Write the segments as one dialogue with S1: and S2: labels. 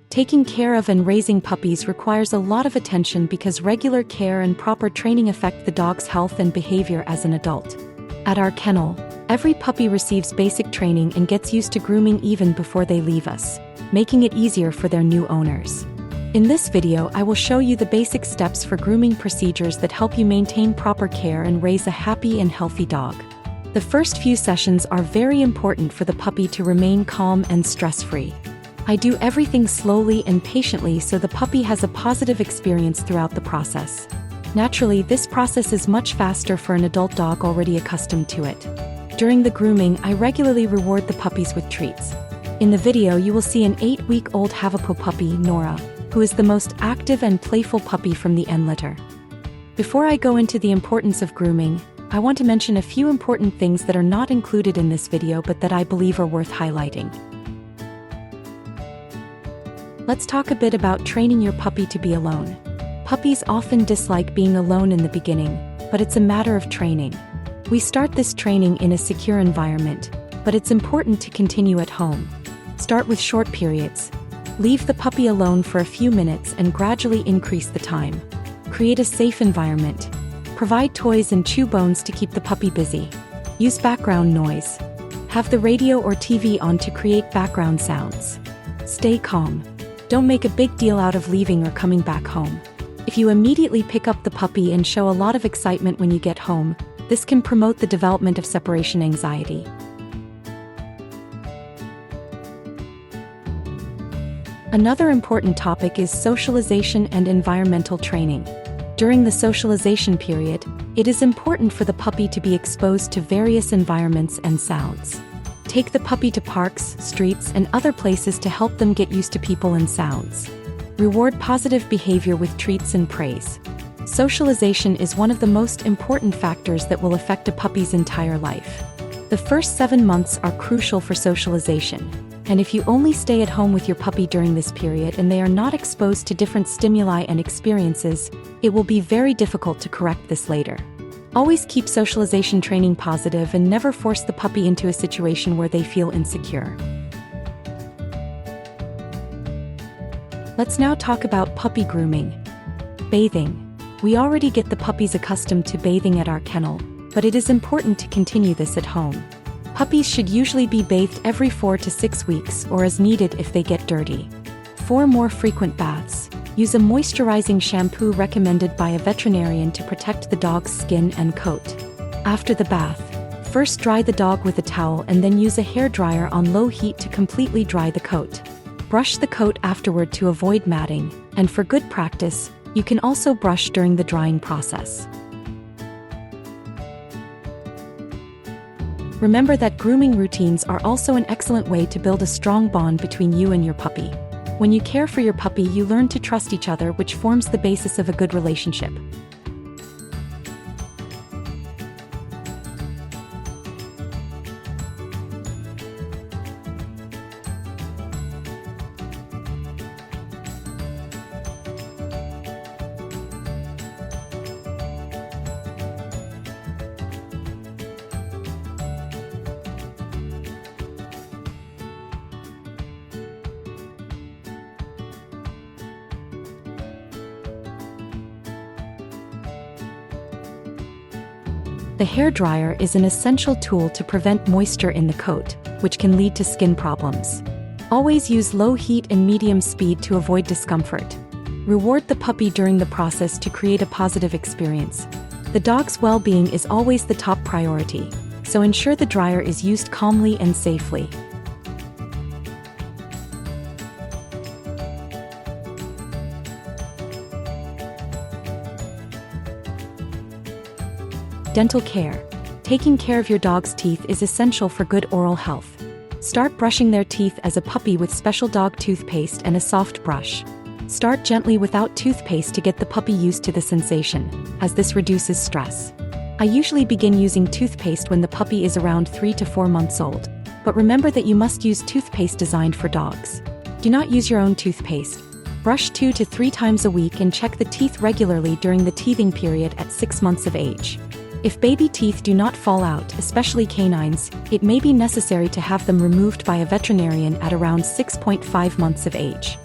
S1: Taking care of and raising puppies requires a lot of attention because regular care and proper training affect the dog's health and behavior as an adult. At our kennel, every puppy receives basic training and gets used to grooming even before they leave us, making it easier for their new owners. In this video, I will show you the basic steps for grooming procedures that help you maintain proper care and raise a happy and healthy dog. The first few sessions are very important for the puppy to remain calm and stress-free. I do everything slowly and patiently so the puppy has a positive experience throughout the process. Naturally, this process is much faster for an adult dog already accustomed to it. During the grooming, I regularly reward the puppies with treats. In the video, you will see an 8-week-old Havapoo puppy, Nora, who is the most active and playful puppy from the N litter. Before I go into the importance of grooming, I want to mention a few important things that are not included in this video but that I believe are worth highlighting. Let's talk a bit about training your puppy to be alone. Puppies often dislike being alone in the beginning, but it's a matter of training. We start this training in a secure environment, but it's important to continue at home. Start with short periods. Leave the puppy alone for a few minutes and gradually increase the time. Create a safe environment. Provide toys and chew bones to keep the puppy busy. Use background noise. Have the radio or TV on to create background sounds. Stay calm. Don't make a big deal out of leaving or coming back home. If you immediately pick up the puppy and show a lot of excitement when you get home, this can promote the development of separation anxiety. Another important topic is socialization and environmental training. During the socialization period, it is important for the puppy to be exposed to various environments and sounds. Take the puppy to parks, streets, and other places to help them get used to people and sounds. Reward positive behavior with treats and praise. Socialization is one of the most important factors that will affect a puppy's entire life. The first 7 months are crucial for socialization. And if you only stay at home with your puppy during this period and they are not exposed to different stimuli and experiences, it will be very difficult to correct this later. Always keep socialization training positive and never force the puppy into a situation where they feel insecure. Let's now talk about puppy grooming. Bathing. We already get the puppies accustomed to bathing at our kennel, but it is important to continue this at home. Puppies should usually be bathed every 4 to 6 weeks or as needed if they get dirty. For more frequent baths, use a moisturizing shampoo recommended by a veterinarian to protect the dog's skin and coat. After the bath, first dry the dog with a towel and then use a hairdryer on low heat to completely dry the coat. Brush the coat afterward to avoid matting, and for good practice, you can also brush during the drying process. Remember that grooming routines are also an excellent way to build a strong bond between you and your puppy. When you care for your puppy, you learn to trust each other, which forms the basis of a good relationship. The hairdryer is an essential tool to prevent moisture in the coat, which can lead to skin problems. Always use low heat and medium speed to avoid discomfort. Reward the puppy during the process to create a positive experience. The dog's well-being is always the top priority, so ensure the dryer is used calmly and safely. Dental care. Taking care of your dog's teeth is essential for good oral health. Start brushing their teeth as a puppy with special dog toothpaste and a soft brush. Start gently without toothpaste to get the puppy used to the sensation, as this reduces stress. I usually begin using toothpaste when the puppy is around 3 to 4 months old, but remember that you must use toothpaste designed for dogs. Do not use your own toothpaste. Brush 2 to 3 times a week and check the teeth regularly during the teething period at 6 months of age. If baby teeth do not fall out, especially canines, it may be necessary to have them removed by a veterinarian at around 6.5 months of age.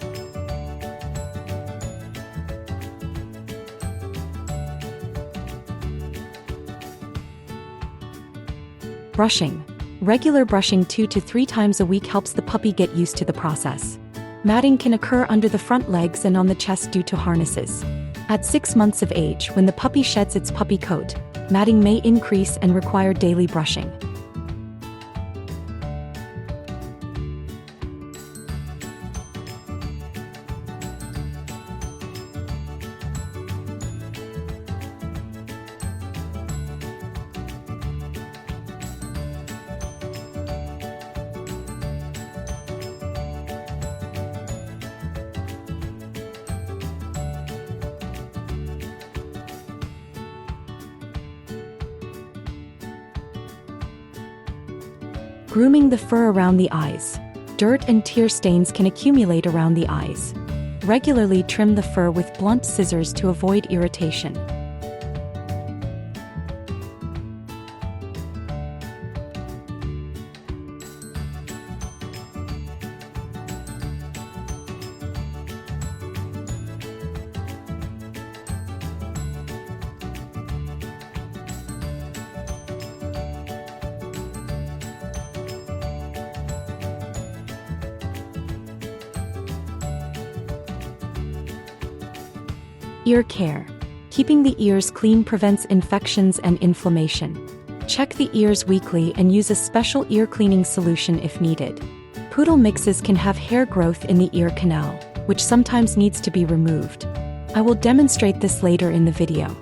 S1: Brushing. Regular brushing 2 to 3 times a week helps the puppy get used to the process. Matting can occur under the front legs and on the chest due to harnesses. At 6 months of age, when the puppy sheds its puppy coat, matting may increase and require daily brushing. Grooming the fur around the eyes. Dirt and tear stains can accumulate around the eyes. Regularly trim the fur with blunt scissors to avoid irritation. Ear care. Keeping the ears clean prevents infections and inflammation. Check the ears weekly and use a special ear cleaning solution if needed. Poodle mixes can have hair growth in the ear canal, which sometimes needs to be removed. I will demonstrate this later in the video.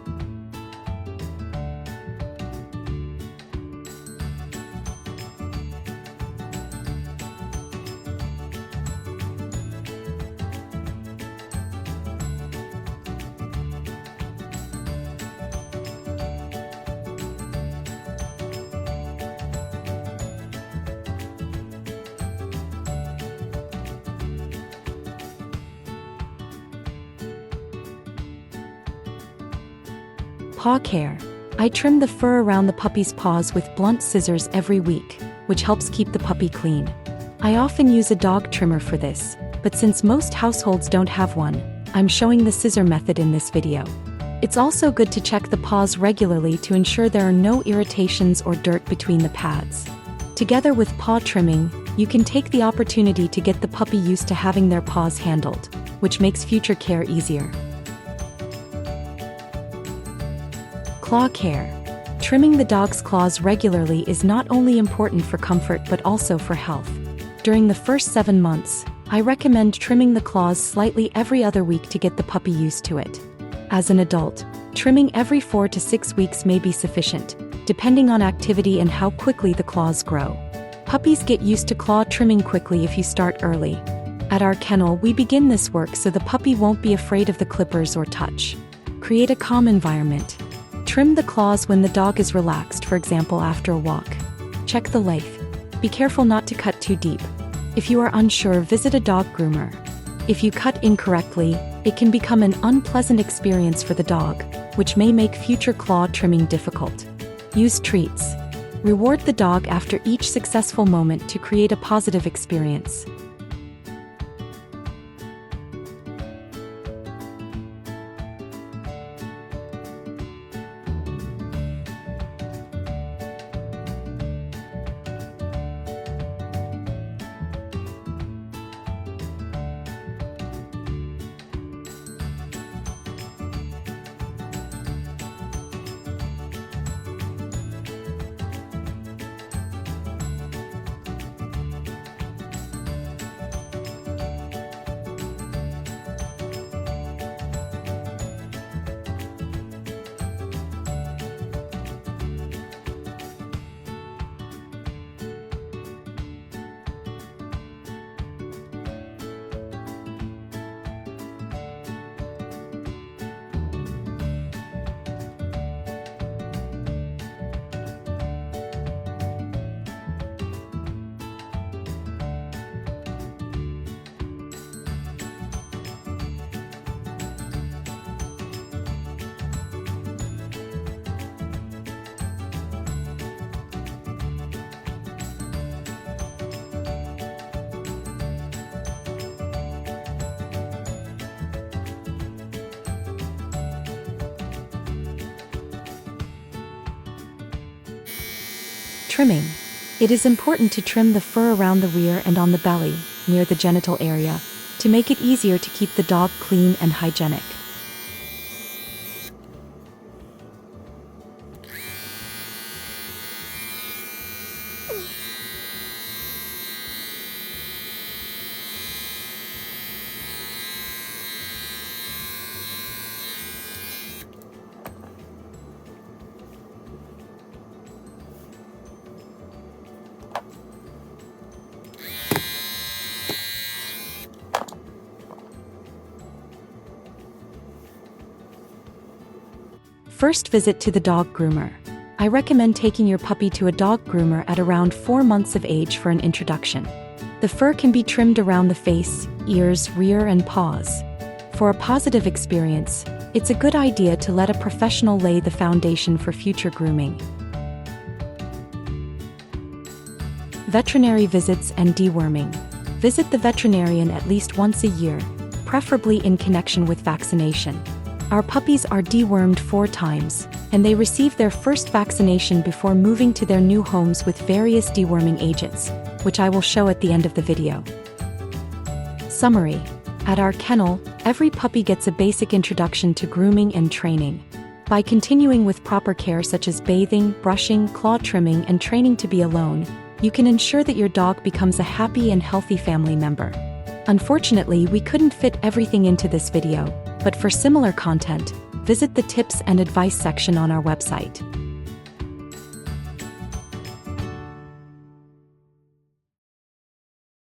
S1: Paw care. I trim the fur around the puppy's paws with blunt scissors every week, which helps keep the puppy clean. I often use a dog trimmer for this, but since most households don't have one, I'm showing the scissor method in this video. It's also good to check the paws regularly to ensure there are no irritations or dirt between the pads. Together with paw trimming, you can take the opportunity to get the puppy used to having their paws handled, which makes future care easier. Claw care. Trimming the dog's claws regularly is not only important for comfort but also for health. During the first 7 months, I recommend trimming the claws slightly every other week to get the puppy used to it. As an adult, trimming every 4 to 6 weeks may be sufficient, depending on activity and how quickly the claws grow. Puppies get used to claw trimming quickly if you start early. At our kennel, we begin this work so the puppy won't be afraid of the clippers or touch. Create a calm environment. Trim the claws when the dog is relaxed, for example after a walk. Check the length. Be careful not to cut too deep. If you are unsure, visit a dog groomer. If you cut incorrectly, it can become an unpleasant experience for the dog, which may make future claw trimming difficult. Use treats. Reward the dog after each successful moment to create a positive experience. Trimming. It is important to trim the fur around the rear and on the belly, near the genital area, to make it easier to keep the dog clean and hygienic. First visit to the dog groomer. I recommend taking your puppy to a dog groomer at around 4 months of age for an introduction. The fur can be trimmed around the face, ears, rear, and paws. For a positive experience, it's a good idea to let a professional lay the foundation for future grooming. Veterinary visits and deworming. Visit the veterinarian at least once a year, preferably in connection with vaccination. Our puppies are dewormed 4 times, and they receive their first vaccination before moving to their new homes with various deworming agents, which I will show at the end of the video. Summary. At our kennel, every puppy gets a basic introduction to grooming and training. By continuing with proper care such as bathing, brushing, claw trimming, and training to be alone, you can ensure that your dog becomes a happy and healthy family member. Unfortunately, we couldn't fit everything into this video, but for similar content, visit the tips and advice section on our website.